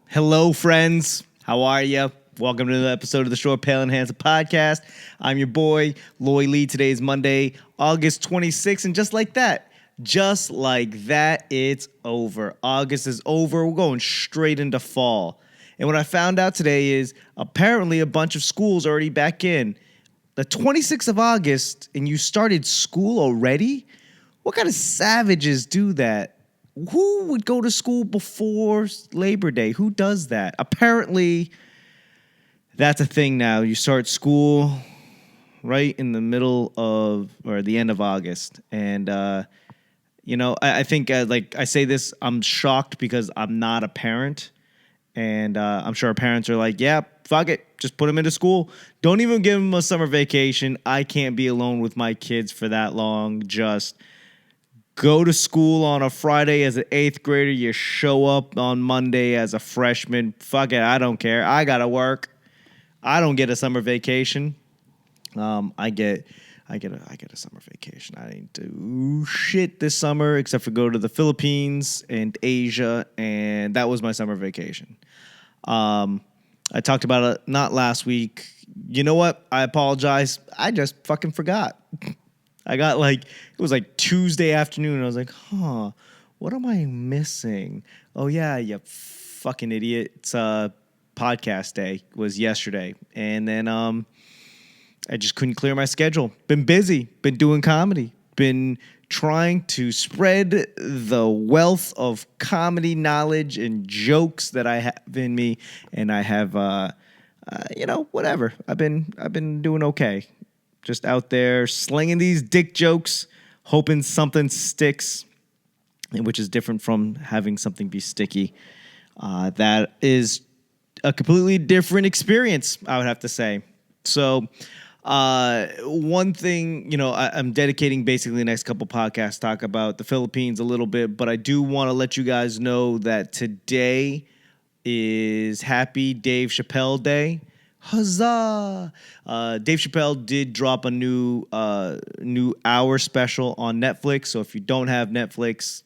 Hello, friends. How are you? Welcome to another episode of the Short, Pale, and Handsome Podcast. I'm your boy, Loy Lee. Today is Monday, August 26th, and just like that, it's over. August is over. We're going straight into fall. And what I found out today is apparently a bunch of schools are already back in. The 26th of August, and you started school already? What kind of savages do that? Who would go to school before Labor Day? Who does that? Apparently, that's a thing now. You start school right in the middle of or the end of August. And, I think, I say this, I'm shocked because I'm not a parent. And I'm sure parents are like, yeah, fuck it. Just put them into school. Don't even give them a summer vacation. I can't be alone with my kids for that long. Just go to school on a Friday as an 8th grader. You show up on Monday as a freshman. Fuck it. I don't care. I got to work. I don't get a summer vacation. I get a summer vacation. I didn't do shit this summer except for go to the Philippines and Asia, and that was my summer vacation. I talked about it not last week. You know what? I apologize. I just fucking forgot. It was like Tuesday afternoon, and I was like, what am I missing? Oh, yeah, you fucking idiot. It's podcast day was yesterday. And then I just couldn't clear my schedule. Been busy, been doing comedy, been trying to spread the wealth of comedy knowledge and jokes that I have in me. And I have, whatever. I've been doing okay. Just out there slinging these dick jokes, hoping something sticks, which is different from having something be sticky. That is a completely different experience, I would have to say. So one thing, I'm dedicating basically the next couple podcasts to talk about the Philippines a little bit, but I do want to let you guys know that today is Happy Dave Chappelle Day. Huzzah! Dave Chappelle did drop a new hour special on Netflix. So if you don't have Netflix,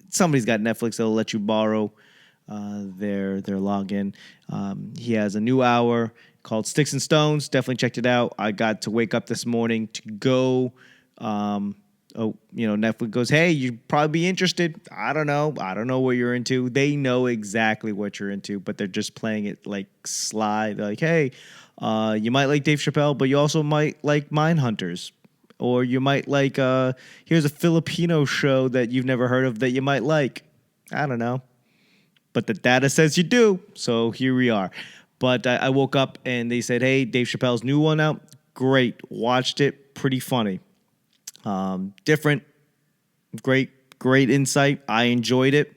somebody's got Netflix that'll let you borrow their login. He has a new hour called Sticks and Stones. Definitely checked it out. I got to wake up this morning to go. Netflix goes, hey, you'd probably be interested. I don't know what you're into. They know exactly what you're into, but they're just playing it like sly. They're like, hey, you might like Dave Chappelle, but you also might like Mindhunters. Or you might like, here's a Filipino show that you've never heard of that you might like. I don't know. But the data says you do, so here we are. But I woke up and they said, hey, Dave Chappelle's new one out. Great. Watched it. Pretty funny. Different, great insight. I enjoyed it,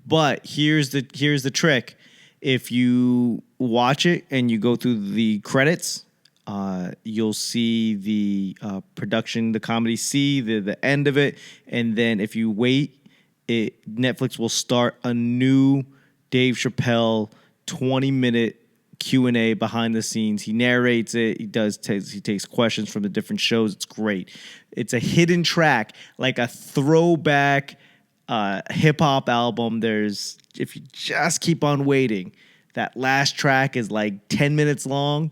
but here's the trick. If you watch it and you go through the credits, you'll see the production, the comedy, the end of it, and then if you wait, Netflix will start a new Dave Chappelle 20-minute Q&A behind the scenes. He narrates it. He takes questions from the different shows. It's great. It's a hidden track, like a throwback hip hop album. If you just keep on waiting, that last track is like 10 minutes long,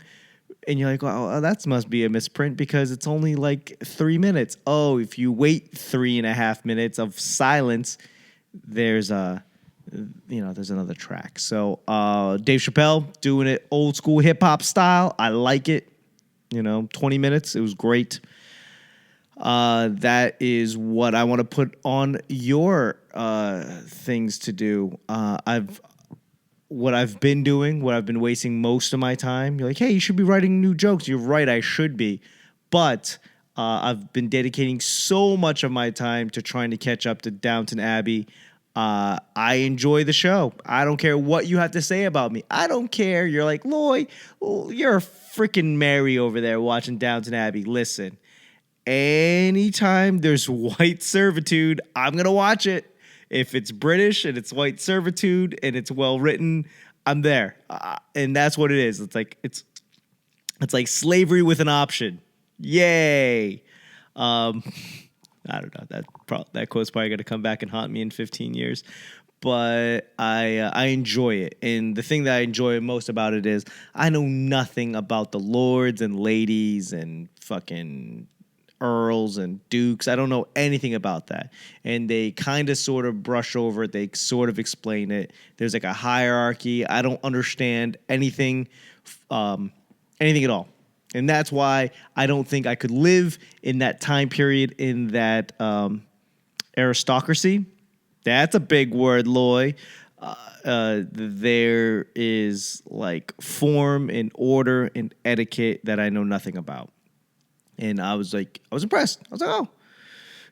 and you're like, oh, that must be a misprint because it's only like 3 minutes. Oh, if you wait 3.5 minutes of silence, there's another track. So Dave Chappelle doing it old school hip hop style. I like it. 20 minutes. It was great. That is what I want to put on your things to do. What I've been wasting most of my time. You're like, hey, you should be writing new jokes. You're right, I should be. But I've been dedicating so much of my time to trying to catch up to Downton Abbey. I enjoy the show. I don't care what you have to say about me. I don't care. You're like, Loy, you're a freaking Mary over there watching Downton Abbey. Listen, anytime there's white servitude, I'm going to watch it. If it's British and it's white servitude and it's well written, I'm there. And that's what it is. It's like slavery with an option. Yay. I don't know. That quote's probably going to come back and haunt me in 15 years. but I enjoy it. And the thing that I enjoy most about it is I know nothing about the lords and ladies and fucking earls and dukes. I don't know anything about that. And they kind of sort of brush over it. They sort of explain it. There's like a hierarchy. I don't understand anything at all. And that's why I don't think I could live in that time period, in that aristocracy. That's a big word, Loy. There is like form and order and etiquette that I know nothing about. And I was impressed. I was like, oh.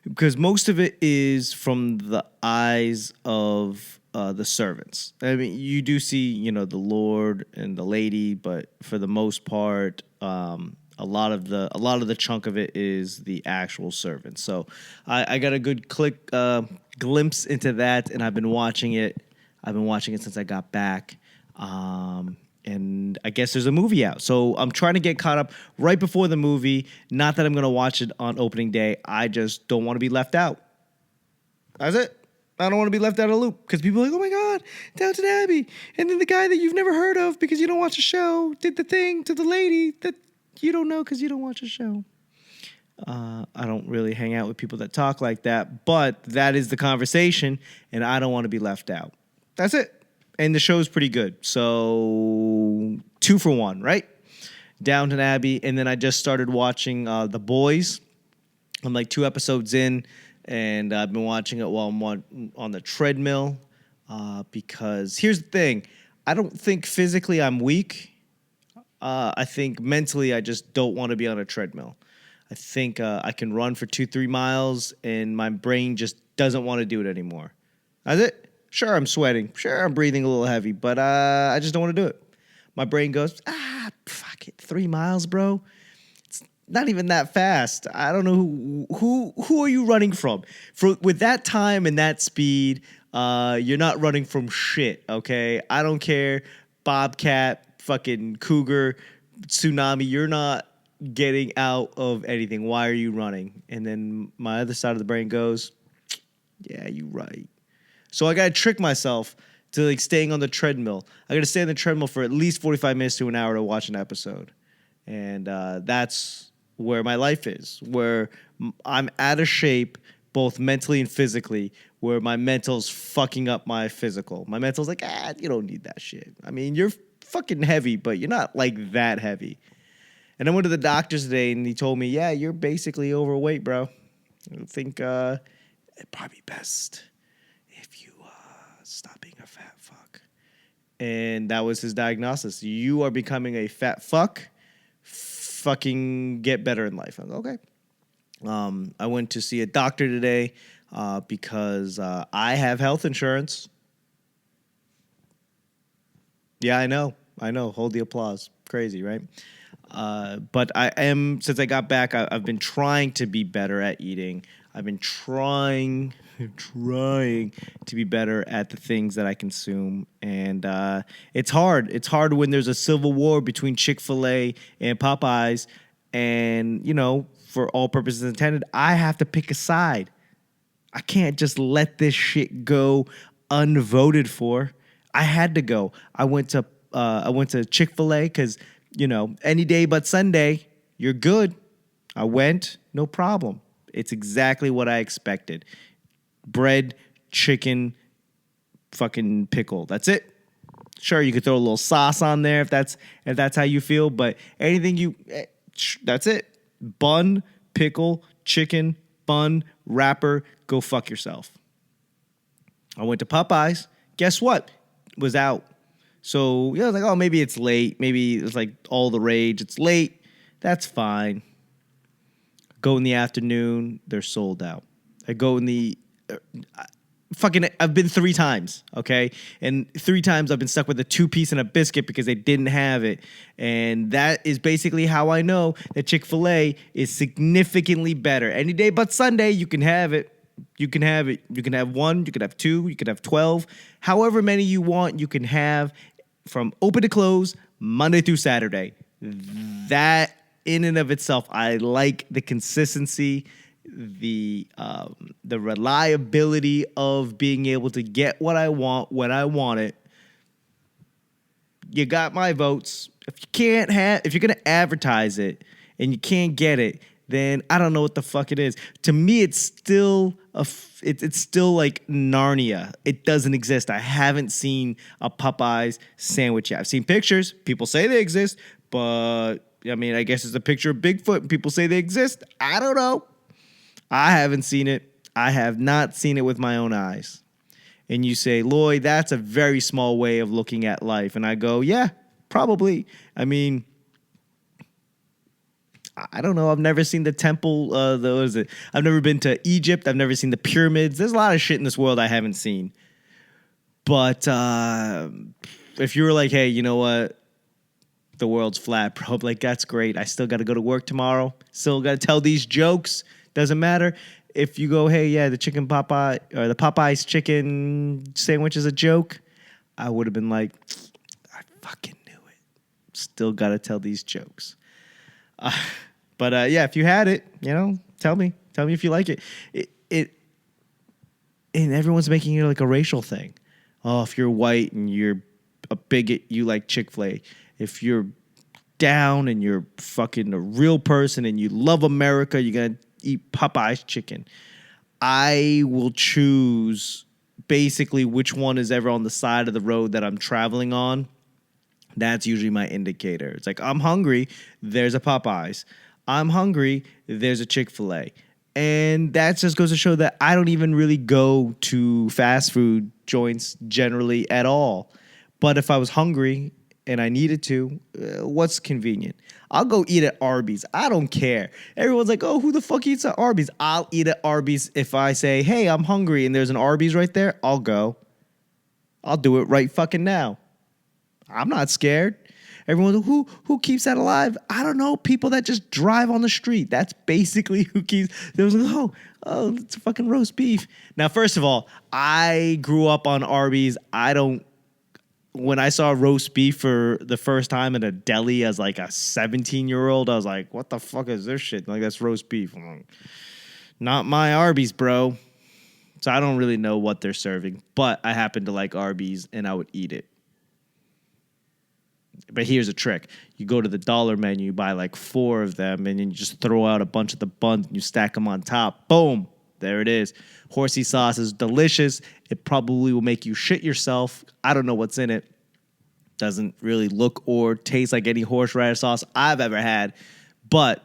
Because most of it is from the eyes of the servants. I mean, you do see, the lord and the lady, but for the most part, a lot of the chunk of it is the actual servants. So I got a good glimpse into that, and I've been watching it. I've been watching it since I got back. And I guess there's a movie out. So I'm trying to get caught up right before the movie. Not that I'm going to watch it on opening day. I just don't want to be left out. That's it. I don't want to be left out of the loop because people are like, oh my God, Downton Abbey. And then the guy that you've never heard of because you don't watch the show did the thing to the lady that you don't know because you don't watch the show. I don't really hang out with people that talk like that, but that is the conversation, and I don't want to be left out. That's it. And the show's pretty good. So 2 for 1, right? Downton Abbey. And then I just started watching The Boys. I'm like 2 episodes in, and I've been watching it while I'm on the treadmill. Because here's the thing. I don't think physically I'm weak. I think mentally I just don't want to be on a treadmill. I think I can run for 2-3 miles, and my brain just doesn't want to do it anymore. That's it. Sure, I'm sweating. Sure, I'm breathing a little heavy, but I just don't want to do it. My brain goes, fuck it, 3 miles, bro. It's not even that fast. I don't know who are you running from? With that time and that speed, you're not running from shit, okay? I don't care. Bobcat, fucking cougar, tsunami, you're not getting out of anything. Why are you running? And then my other side of the brain goes, yeah, you're right. So I got to trick myself to like staying on the treadmill. I got to stay on the treadmill for at least 45 minutes to an hour to watch an episode. And that's where my life is, where I'm out of shape, both mentally and physically, where my mental's fucking up my physical. My mental's like, you don't need that shit. I mean, you're fucking heavy, but you're not like that heavy. And I went to the doctor today, and he told me, yeah, you're basically overweight, bro. I think it'd probably be best if you stop being a fat fuck. And that was his diagnosis. You are becoming a fat fuck. Fucking get better in life. I was like, okay. I went to see a doctor today because I have health insurance. Yeah, I know. Hold the applause. Crazy, right? But since I got back, I've been trying to be better at eating. I've been trying to be better at the things that I consume. And it's hard. It's hard when there's a civil war between Chick-fil-A and Popeyes. And, for all purposes intended, I have to pick a side. I can't just let this shit go unvoted for. I had to go. I went to Chick-fil-A because, any day but Sunday, you're good. I went, no problem. It's exactly what I expected. Bread, chicken, fucking pickle. That's it. Sure, you could throw a little sauce on there if that's how you feel, but anything that's it. Bun, pickle, chicken, bun, wrapper, go fuck yourself. I went to Popeyes. Guess what? Was out. So, I was like, oh, maybe it's late. Maybe it's like all the rage. It's late. That's fine. Go in the afternoon. They're sold out. I go in the... I've been 3 times, okay? And 3 times I've been stuck with a 2-piece and a biscuit because they didn't have it. And that is basically how I know that Chick-fil-A is significantly better. Any day but Sunday, you can have it. You can have it. You can have 1, you can have 2, you can have 12. However many you want, you can have from open to close, Monday through Saturday. That in and of itself, I like the consistency the reliability of being able to get what I want when I want it. You got my votes. If you're gonna advertise it and you can't get it, then I don't know what the fuck it is. To me, it's still it's still like Narnia. It doesn't exist. I haven't seen a Popeyes sandwich yet. I've seen pictures. People say they exist, but I mean, I guess it's a picture of Bigfoot and people say they exist. I don't know. I haven't seen it. I have not seen it with my own eyes. And you say, Loy, that's a very small way of looking at life. And I go, yeah, probably. I mean, I don't know. I've never seen the temple. What is it? I've never been to Egypt. I've never seen the pyramids. There's a lot of shit in this world I haven't seen. But if you were like, hey, you know what? The world's flat, bro. Like, that's great. I still got to go to work tomorrow. Still got to tell these jokes. Doesn't matter. If you go, hey, yeah, the Popeyes chicken sandwich is a joke, I would have been like, I fucking knew it. Still got to tell these jokes. But yeah, if you had it, tell me if you like it. And everyone's making it like a racial thing. Oh, if you're white and you're a bigot, you like Chick-fil-A. If you're down and you're fucking a real person and you love America, you're going to eat Popeye's chicken. I will choose basically which one is ever on the side of the road that I'm traveling on. That's usually my indicator. It's like, I'm hungry, there's a Popeyes. I'm hungry, there's a Chick-fil-A. And that just goes to show that I don't even really go to fast food joints generally at all. But if I was hungry and I needed to, what's convenient? I'll go eat at Arby's. I don't care. Everyone's like, oh, who the fuck eats at Arby's? I'll eat at Arby's if I say, hey, I'm hungry and there's an Arby's right there. I'll go. I'll do it right fucking now. I'm not scared. Everyone, who keeps that alive? I don't know. People that just drive on the street. That's basically who keeps. There was like, oh, it's fucking roast beef. Now, first of all, I grew up on Arby's. When I saw roast beef for the first time in a deli as like a 17-year-old, I was like, what the fuck is this shit? Like, that's roast beef. I'm like, not my Arby's, bro. So I don't really know what they're serving, but I happen to like Arby's and I would eat it. But here's a trick. You go to the dollar menu, you buy like 4 of them, and then you just throw out a bunch of the buns and you stack them on top. Boom. There it is. Horsey sauce is delicious. It probably will make you shit yourself. I don't know what's in it. Doesn't really look or taste like any horseradish sauce I've ever had. But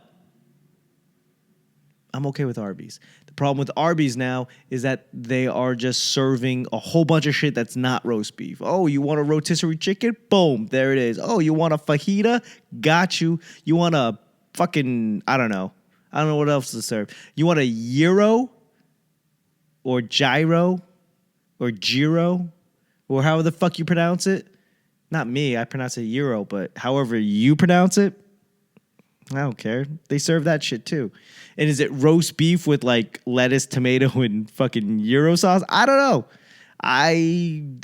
I'm okay with Arby's. The problem with Arby's now is that they are just serving a whole bunch of shit that's not roast beef. Oh, you want a rotisserie chicken? Boom, there it is. Oh, you want a fajita? Got you. You want a fucking, I don't know what else to serve. You want a gyro or gyro or gyro or however the fuck you pronounce it? Not me, I pronounce it gyro, but however you pronounce it, I don't care. They serve that shit too. And is it roast beef with like lettuce, tomato, and fucking gyro sauce? I don't know. I'm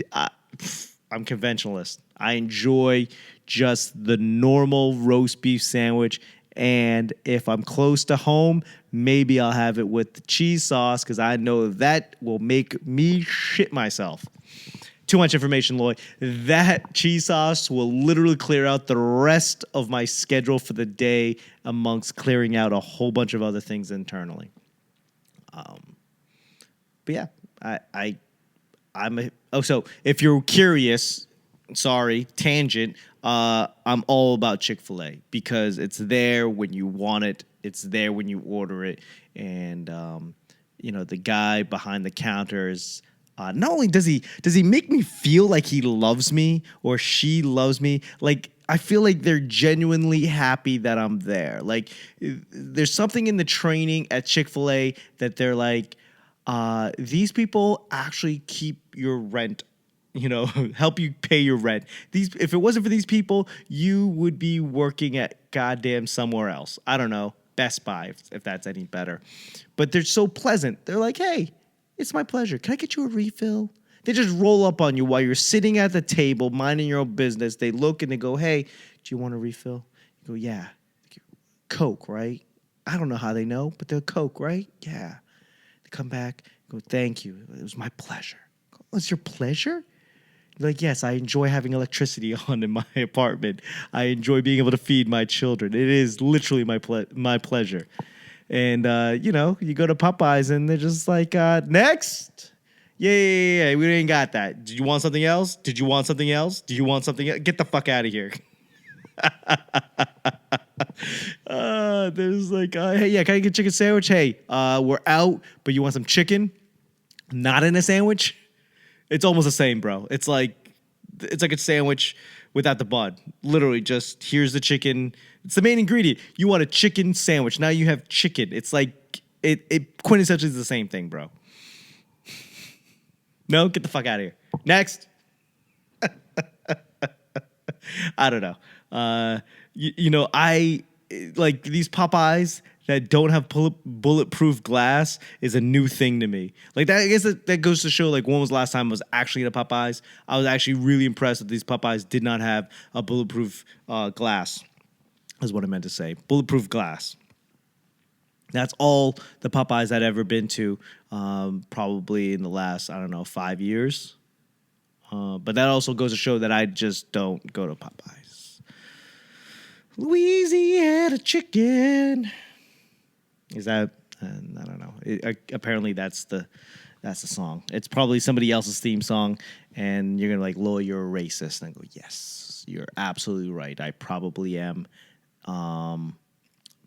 conventionalist. I enjoy just the normal roast beef sandwich. And if I'm close to home, maybe I'll have it with the cheese sauce because I know that will make me shit myself. Too much information, Loy. That cheese sauce will literally clear out the rest of my schedule for the day amongst clearing out a whole bunch of other things internally. But yeah, so if you're curious, sorry, tangent, I'm all about Chick-fil-A because it's there when you want it. It's there when you order it. And, the guy behind the counter is... not only does he make me feel like he loves me or she loves me, like I feel like they're genuinely happy that I'm there. Like there's something in the training at Chick-fil-A that they're like, these people actually keep your rent, help you pay your rent. If it wasn't for these people, you would be working at goddamn somewhere else. I don't know, Best Buy, if that's any better. But they're so pleasant. They're like, hey, it's my pleasure. Can I get you a refill? They just roll up on you while you're sitting at the table, minding your own business. They look and they go, hey, do you want a refill? You go, yeah. Coke, right? I don't know how they know, but they're Coke, right? Yeah. They come back, go, thank you. It was my pleasure. Oh, it's your pleasure? Like, yes, I enjoy having electricity on in my apartment. I enjoy being able to feed my children. It is literally my pleasure. And, you go to Popeyes and they're just like, next. Yeah, we ain't got that. Did you want something else? Did you want something else? Do you want something else? Get the fuck out of here. There's like, hey, yeah, can I get a chicken sandwich? Hey, we're out, but you want some chicken? Not in a sandwich? It's almost the same, bro. It's like a sandwich without the bun. Literally, just here's the chicken. It's the main ingredient. You want a chicken sandwich. Now you have chicken. It's like it quintessentially is the same thing, bro. No, get the fuck out of here. Next. I don't know. I like these Popeyes that don't have bulletproof glass is a new thing to me. Like that, I guess that goes to show like when was the last time I was actually at a Popeyes. I was actually really impressed that these Popeyes did not have a bulletproof glass. Is what I meant to say. Bulletproof glass. That's all the Popeyes I'd ever been to, probably in the last, 5 years. But that also goes to show that I just don't go to Popeyes. Louisiana chicken. Is that? I don't know. Apparently, that's the song. It's probably somebody else's theme song, and you're gonna like, Loy, you're a racist. And I go, yes, you're absolutely right. I probably am,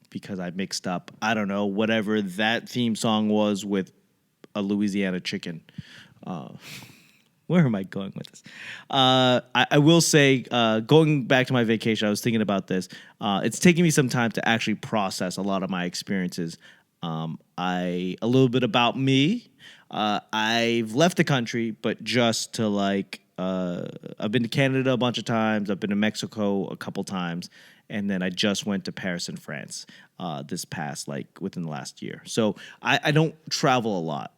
because I mixed up, I don't know, whatever that theme song was with a Louisiana chicken. Where am I going with this? I will say, going back to my vacation, I was thinking about this. It's taking me some time to actually process a lot of my experiences. A little bit about me. I've left the country, but just to like, I've been to Canada a bunch of times. I've been to Mexico a couple times. And then I just went to Paris and France this past, like, within the last year. So I don't travel a lot.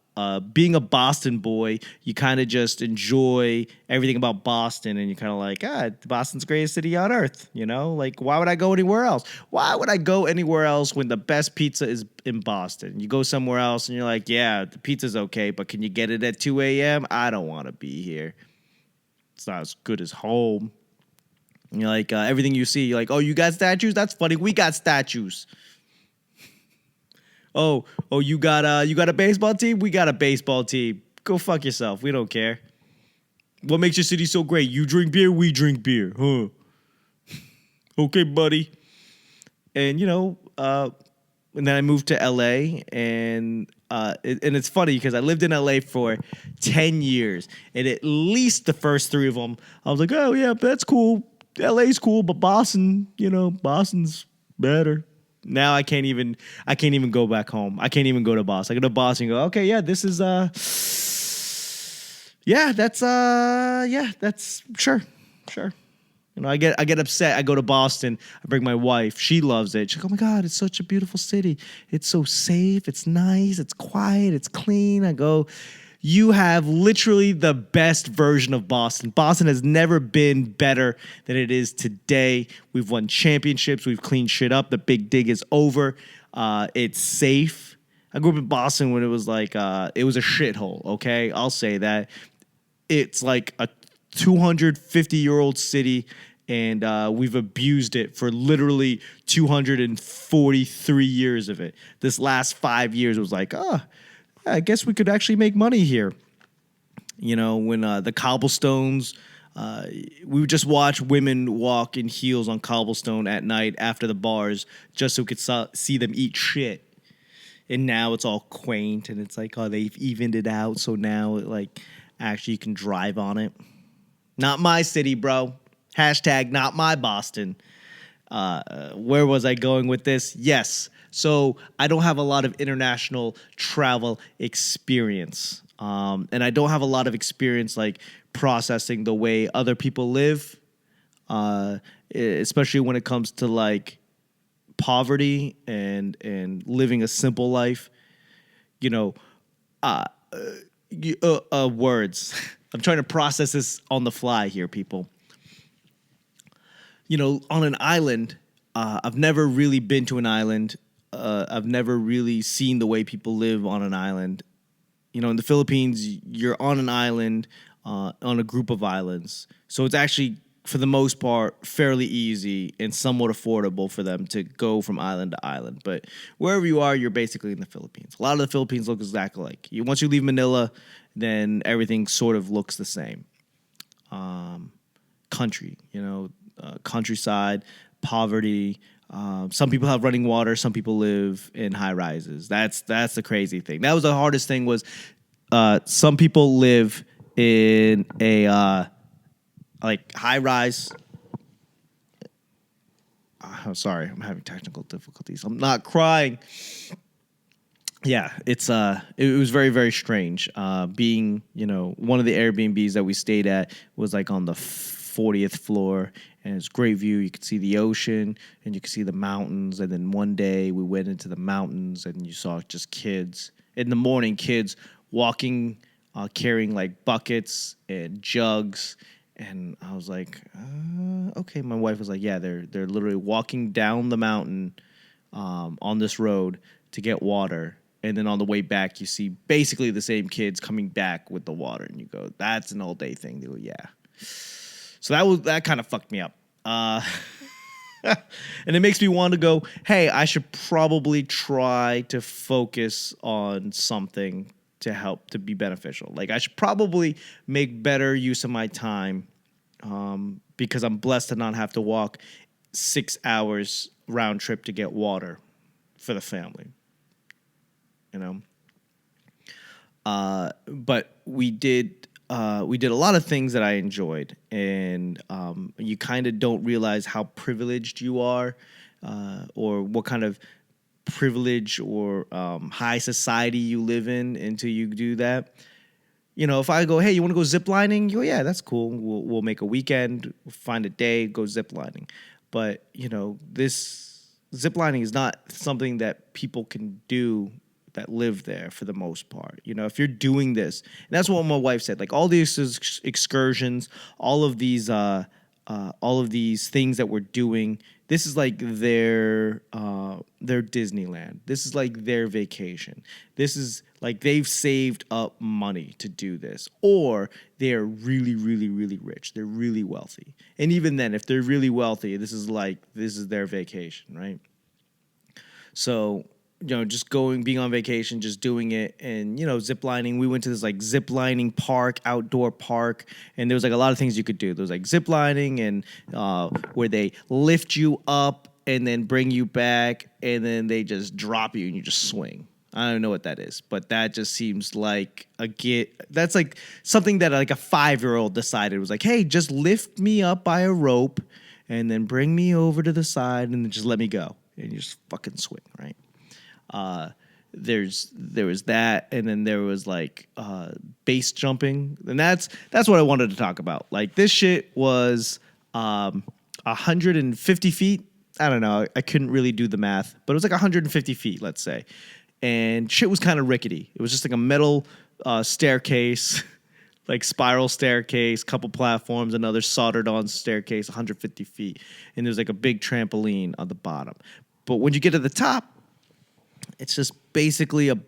Being a Boston boy, you kind of just enjoy everything about Boston, and you're kind of like, Boston's the greatest city on earth, Like, why would I go anywhere else? Why would I go anywhere else when the best pizza is in Boston? You go somewhere else, and you're like, yeah, the pizza's okay, but can you get it at 2 a.m.? I don't want to be here. It's not as good as home. You're like, everything you see, you're like, oh, you got statues? That's funny. We got statues. Oh, you got a baseball team? We got a baseball team. Go fuck yourself. We don't care. What makes your city so great? You drink beer, we drink beer. Huh? Okay, buddy. And, and then I moved to L.A., and it's funny because I lived in L.A. for 10 years. And at least the first 3 of them, I was like, oh, yeah, that's cool. LA's cool, but Boston, Boston's better. Now I can't even go back home. I can't even go to Boston. I go to Boston and go, okay, yeah, this is that's sure. I get upset. I go to Boston. I bring my wife. She loves it. She's like, oh my God, it's such a beautiful city. It's so safe. It's nice. It's quiet. It's clean. I go, you have literally the best version of Boston. Boston has never been better than it is today. We've won championships. We've cleaned shit up. The big dig is over. It's safe. I grew up in Boston when it was like, it was a shithole, okay? I'll say that. It's like a 250-year-old city, and we've abused it for literally 243 years of it. This last 5 years was like, I guess we could actually make money here. When the cobblestones, we would just watch women walk in heels on cobblestone at night after the bars just so we could see them eat shit. And now it's all quaint, and it's like, they've evened it out, so now actually you can drive on it. Not my city, bro. # not my Boston. Where was I going with this? Yes. So I don't have a lot of international travel experience. And I don't have a lot of experience like processing the way other people live, especially when it comes to like poverty and living a simple life. Words. I'm trying to process this on the fly here, people. On an island, I've never really been to an island. I've never really seen the way people live on an island. In the Philippines, you're on an island, on a group of islands. So it's actually, for the most part, fairly easy and somewhat affordable for them to go from island to island. But wherever you are, you're basically in the Philippines. A lot of the Philippines look exactly like you. Once you leave Manila, then everything sort of looks the same. Country, countryside, poverty. Some people have running water. Some people live in high rises. That's the crazy thing. That was the hardest thing was some people live in a like high rise. I'm sorry, I'm having technical difficulties. I'm not crying. Yeah, it was very, very strange. Being, one of the Airbnbs that we stayed at was like on the 40th floor, and it's great view. You could see the ocean and you could see the mountains. And then one day we went into the mountains and you saw just kids in the morning, kids walking, carrying like buckets and jugs. And I was like, okay. My wife was like, yeah, they're literally walking down the mountain on this road to get water. And then on the way back, you see basically the same kids coming back with the water. And you go, that's an all day thing. They go, yeah. So that kind of fucked me up. And it makes me want to go, hey, I should probably try to focus on something to help to be beneficial. Like I should probably make better use of my time because I'm blessed to not have to walk 6 hours round trip to get water for the family. But we did a lot of things that I enjoyed, and you kind of don't realize how privileged you are, or what kind of privilege or high society you live in until you do that. If I go, hey, you want to go ziplining? You go, yeah, that's cool. We'll make a weekend, find a day, go ziplining. But this ziplining is not something that people can do that live there for the most part. If you're doing this, and that's what my wife said, like all these excursions, all of these things that we're doing, this is like their Disneyland. This is like their vacation. This is like they've saved up money to do this, or they're really, really, really rich. They're really wealthy. And even then, if they're really wealthy, this is their vacation, right? So, just being on vacation, just doing it, and, ziplining. We went to this, like, ziplining park, outdoor park, and there was, like, a lot of things you could do. There was, like, ziplining and where they lift you up and then bring you back, and then they just drop you and you just swing. I don't know what that is, but that just seems like that's, like, something that, like, a 5-year-old decided was like, hey, just lift me up by a rope and then bring me over to the side and then just let me go. And you just fucking swing, right? There was that, and then there was like base jumping, and that's what I wanted to talk about. Like this shit was 150 feet. I don't know. I couldn't really do the math, but it was like 150 feet, let's say. And shit was kind of rickety. It was just like a metal staircase, like spiral staircase, couple platforms, another soldered on staircase, 150 feet, and there's like a big trampoline on the bottom. But when you get to the top, it's just basically a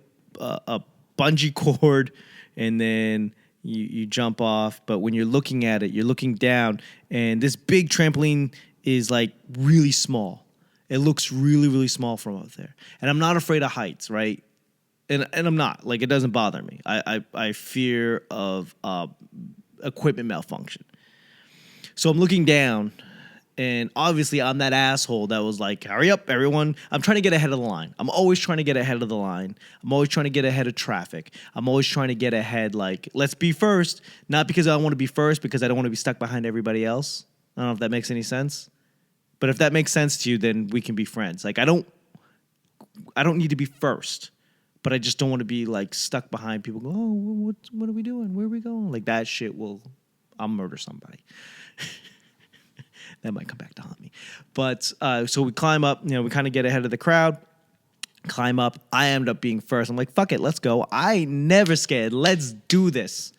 bungee cord, and then you jump off. But when you're looking at it, you're looking down, and this big trampoline is like really small. It looks really, really small from up there. And I'm not afraid of heights, right? And I'm not. Like, it doesn't bother me. I fear of equipment malfunction. So I'm looking down, and obviously I'm that asshole that was like, hurry up, everyone. I'm trying to get ahead of the line. I'm always trying to get ahead of the line. I'm always trying to get ahead of traffic. I'm always trying to get ahead, like, let's be first. Not because I want to be first, because I don't want to be stuck behind everybody else. I don't know if that makes any sense. But if that makes sense to you, then we can be friends. Like, I don't need to be first, but I just don't want to be, like, stuck behind people. Go, oh, what are we doing? Where are we going? Like, that shit I'll murder somebody. That might come back to haunt me. But so we climb up, we kind of get ahead of the crowd, climb up. I end up being first. I'm like, fuck it, let's go. I never scared. Let's do this.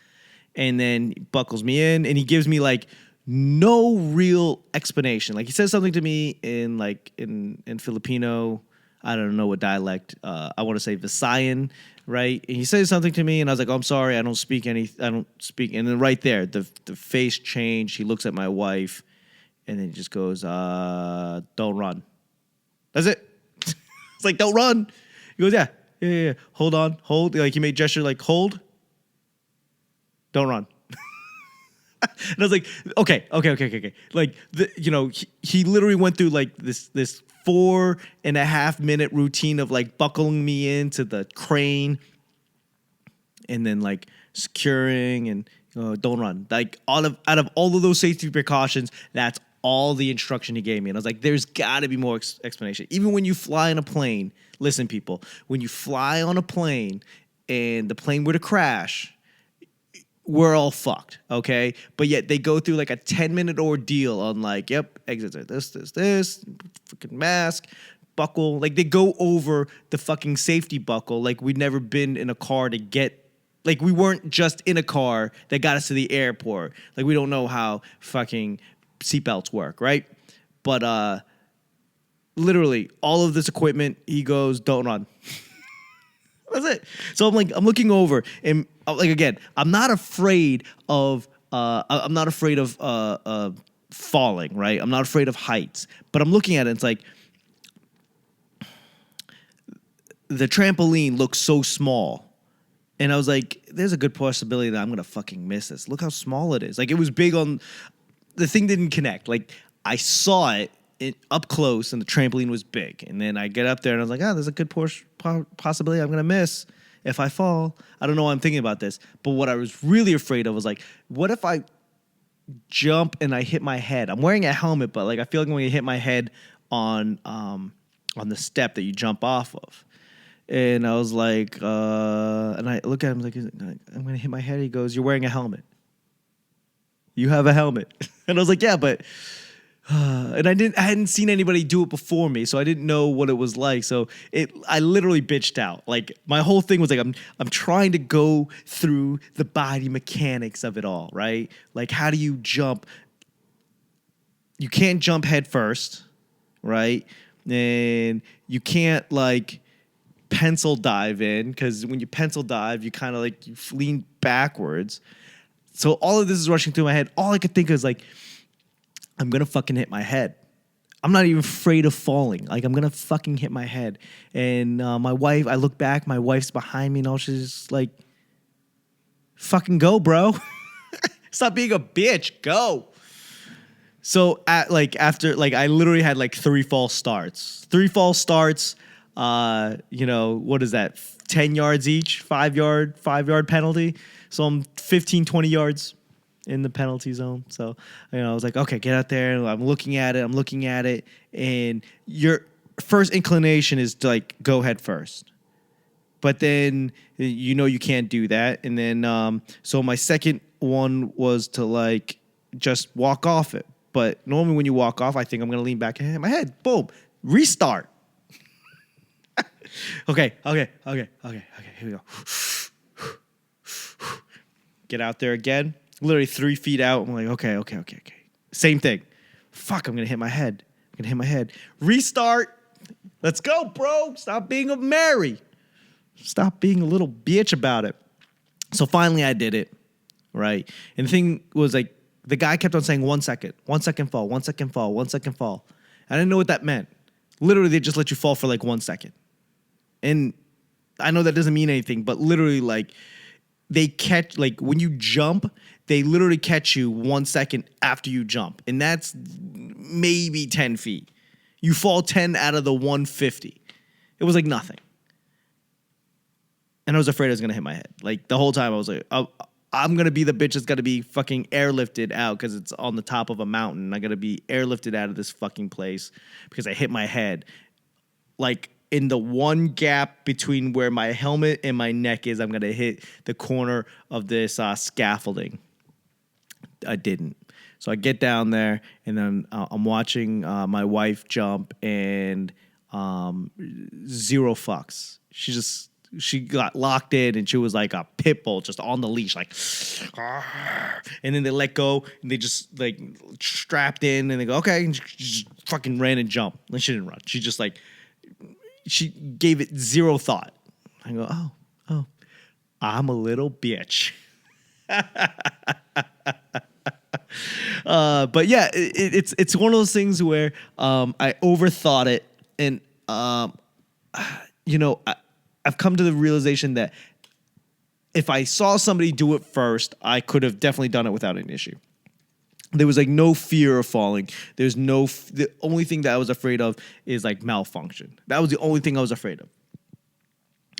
And then he buckles me in, and he gives me like no real explanation. Like, he says something to me in Filipino. I don't know what dialect. I want to say Visayan, right? And he says something to me, and I was like, oh, I'm sorry, I don't speak. And then right there, the face changed. He looks at my wife, and then he just goes, don't run. That's it. It's like, don't run. He goes, yeah. Hold on, hold. Like he made gesture like, hold. Don't run. And I was like, okay. Like, he literally went through like this 4.5 minute routine of like buckling me into the crane and then like securing and don't run. Like out of all of those safety precautions, that's all the instruction he gave me. And I was like, there's got to be more explanation. Even when you fly in a plane, listen, people, when you fly on a plane and the plane were to crash, we're all fucked, okay? But yet they go through like a 10-minute ordeal on like, yep, exits are this, freaking mask, buckle. Like they go over the fucking safety buckle like we'd never been in a car to get, like we weren't just in a car that got us to the airport. Like we don't know how fucking seatbelts work, right? But literally all of this equipment, he goes, don't run. That's it. So I'm looking over and like, again, I'm not afraid of falling, right? I'm not afraid of heights, but I'm looking at it. It's like the trampoline looks so small. And I was like, there's a good possibility that I'm going to fucking miss this. Look how small it is. Like it was big on, the thing didn't connect. Like I saw it up close and the trampoline was big. And then I get up there and I was like, there's a good possibility I'm going to miss if I fall. I don't know why I'm thinking about this. But what I was really afraid of was like, what if I jump and I hit my head? I'm wearing a helmet, but like I feel like I'm going to hit my head on the step that you jump off of. And I was like, and I look at him like, I'm going to hit my head. He goes, you're wearing a helmet. You have a helmet. And I was like, yeah, but and I hadn't seen anybody do it before me, so I didn't know what it was like. So I literally bitched out. Like my whole thing was like, I'm trying to go through the body mechanics of it all, right? Like how do you jump? You can't jump head first, right? And you can't like pencil dive in, because when you pencil dive, you kind of like you lean backwards. So all of this is rushing through my head. All I could think of is like, I'm going to fucking hit my head. I'm not even afraid of falling. Like, I'm going to fucking hit my head. And my wife, I look back, my wife's behind me, and all she's just like, fucking go, bro. Stop being a bitch. Go. So, after I literally had like 3 false starts. 3 false starts, what is that? 10 yards each, 5-yard penalty. So I'm 15, 20 yards in the penalty zone. So, I was like, okay, get out there. I'm looking at it. And your first inclination is to like go head first. But then, you can't do that. And then, so my second one was to like just walk off it. But normally when you walk off, I think I'm going to lean back and hit my head. Boom. Restart. Okay. Here we go. Get out there again. Literally 3 feet out. I'm like, okay. Same thing. Fuck, I'm going to hit my head. Restart. Let's go, bro. Stop being a Mary. Stop being a little bitch about it. So finally I did it, right? And the thing was like, the guy kept on saying 1 second. 1 second fall, 1 second fall, 1 second fall. I didn't know what that meant. Literally, they just let you fall for like 1 second. And I know that doesn't mean anything, but literally like, they catch, like when you jump, they literally catch you 1 second after you jump. And that's maybe 10 feet. You fall 10 out of the 150. It was like nothing. And I was afraid I was going to hit my head. Like the whole time I was like, I'm going to be the bitch that's got to be fucking airlifted out because it's on the top of a mountain. I got to be airlifted out of this fucking place because I hit my head. Like, in the one gap between where my helmet and my neck is, I'm going to hit the corner of this scaffolding. I didn't. So I get down there, and then I'm watching my wife jump, and 0 fucks. She got locked in, and she was like a pit bull just on the leash, like, and then they let go, and they just like strapped in, and they go, okay, and she just fucking ran and jumped. And she didn't run. She just like she gave it zero thought. I go, oh, I'm a little bitch. But yeah, it's one of those things where I overthought it, and I've come to the realization that if I saw somebody do it first, I could have definitely done it without an issue. There was like no fear of falling. There's the only thing that I was afraid of is like malfunction. That was the only thing I was afraid of.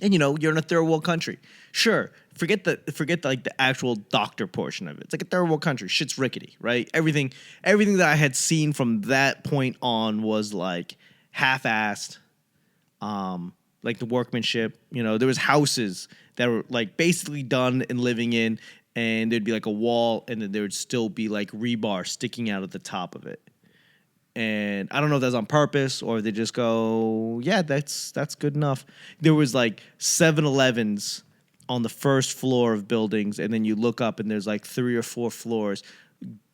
And you're in a third world country. Sure, forget the actual doctor portion of it. It's like a third world country. Shit's rickety, right? Everything that I had seen from that point on was like half-assed. Like the workmanship, there was houses that were like basically done and living in, and there'd be like a wall, and then there would still be like rebar sticking out at the top of it. And I don't know if that's on purpose or they just go, yeah, that's good enough. There was like 7-Elevens on the first floor of buildings, and then you look up and there's like 3 or 4 floors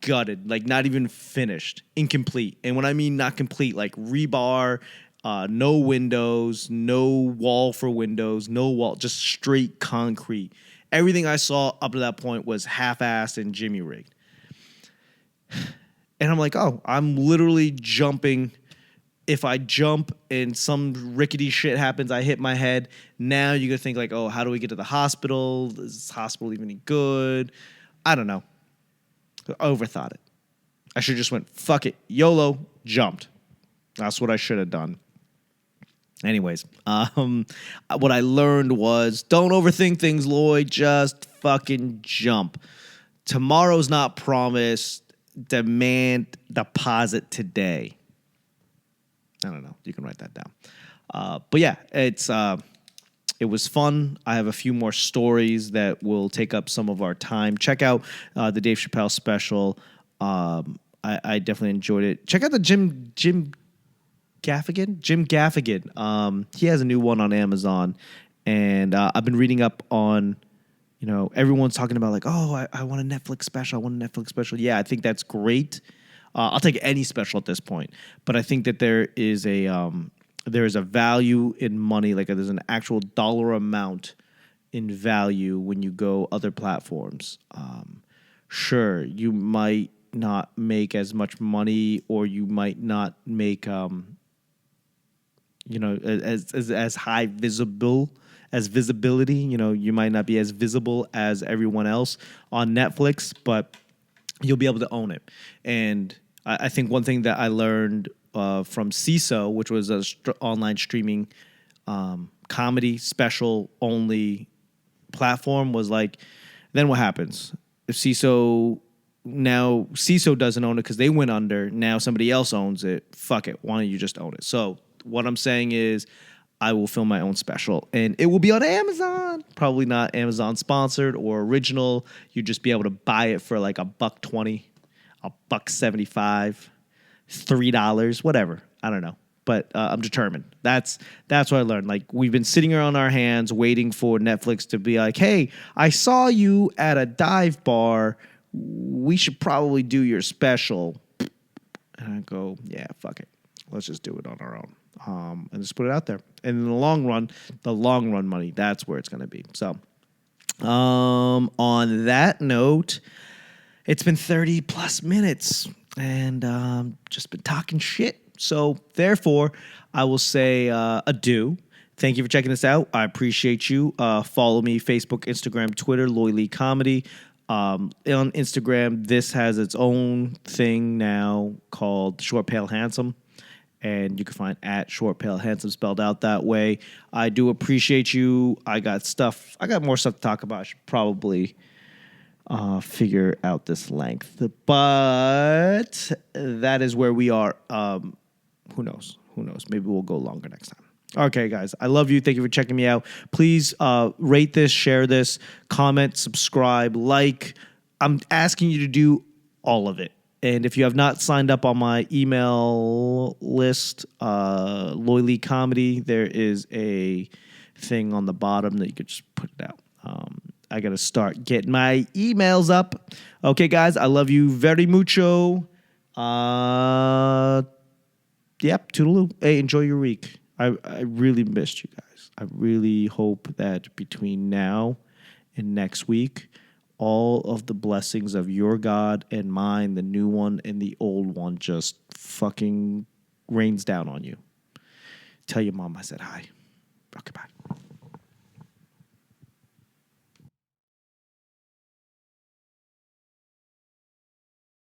gutted, like not even finished, incomplete. And when I mean not complete, like rebar, no windows, no wall for windows, no wall, just straight concrete. Everything I saw up to that point was half-assed and jimmy-rigged. And I'm like, oh, I'm literally jumping. If I jump and some rickety shit happens, I hit my head. Now you're going to think like, oh, how do we get to the hospital? Is this hospital even any good? I don't know. I overthought it. I should have just went, fuck it, YOLO, jumped. That's what I should have done. Anyways, what I learned was don't overthink things, Loy. Just fucking jump. Tomorrow's not promised. Demand deposit today. I don't know. You can write that down. But yeah, it was fun. I have a few more stories that will take up some of our time. Check out the Dave Chappelle special. I definitely enjoyed it. Check out the Jim Gaffigan. He has a new one on Amazon, and I've been reading up on. Everyone's talking about like, oh, I want a Netflix special. Yeah, I think that's great. I'll take any special at this point. But I think that there is a value in money. Like there's an actual dollar amount in value when you go other platforms. Sure, you might not make as much money, or you might not make, as high visibility, you might not be as visible as everyone else on Netflix, but you'll be able to own it. And I think one thing that I learned from CISO, which was an online streaming comedy special only platform, was like, then what happens? If CISO doesn't own it because they went under, now somebody else owns it, fuck it, why don't you just own it? So what I'm saying is, I will film my own special, and it will be on Amazon. Probably not Amazon sponsored or original. You'd just be able to buy it for like $1.20, $1.75, $3, whatever. I don't know, but I'm determined. That's what I learned. Like we've been sitting here on our hands waiting for Netflix to be like, hey, I saw you at a dive bar. We should probably do your special. And I go, yeah, fuck it. Let's just do it on our own. And just put it out there. And in the long run money, that's where it's going to be. So, on that note, it's been 30 plus minutes and just been talking shit. So, therefore, I will say adieu. Thank you for checking this out. I appreciate you. Follow me, Facebook, Instagram, Twitter, Loy Lee Comedy. On Instagram, this has its own thing now called Short Pale Handsome. And you can find at Short Pale Handsome spelled out that way. I do appreciate you. I got more stuff to talk about. I should probably figure out this length. But that is where we are. Who knows? Maybe we'll go longer next time. Okay, guys. I love you. Thank you for checking me out. Please rate this, share this, comment, subscribe, like. I'm asking you to do all of it. And if you have not signed up on my email list, Loy Lee Comedy, there is a thing on the bottom that you could just put it out. I got to start getting my emails up. Okay, guys, I love you very mucho. Yep, toodaloo. Hey, enjoy your week. I really missed you guys. I really hope that between now and next week, all of the blessings of your God and mine, the new one and the old one, just fucking rains down on you. Tell your mom I said hi. Okay, bye.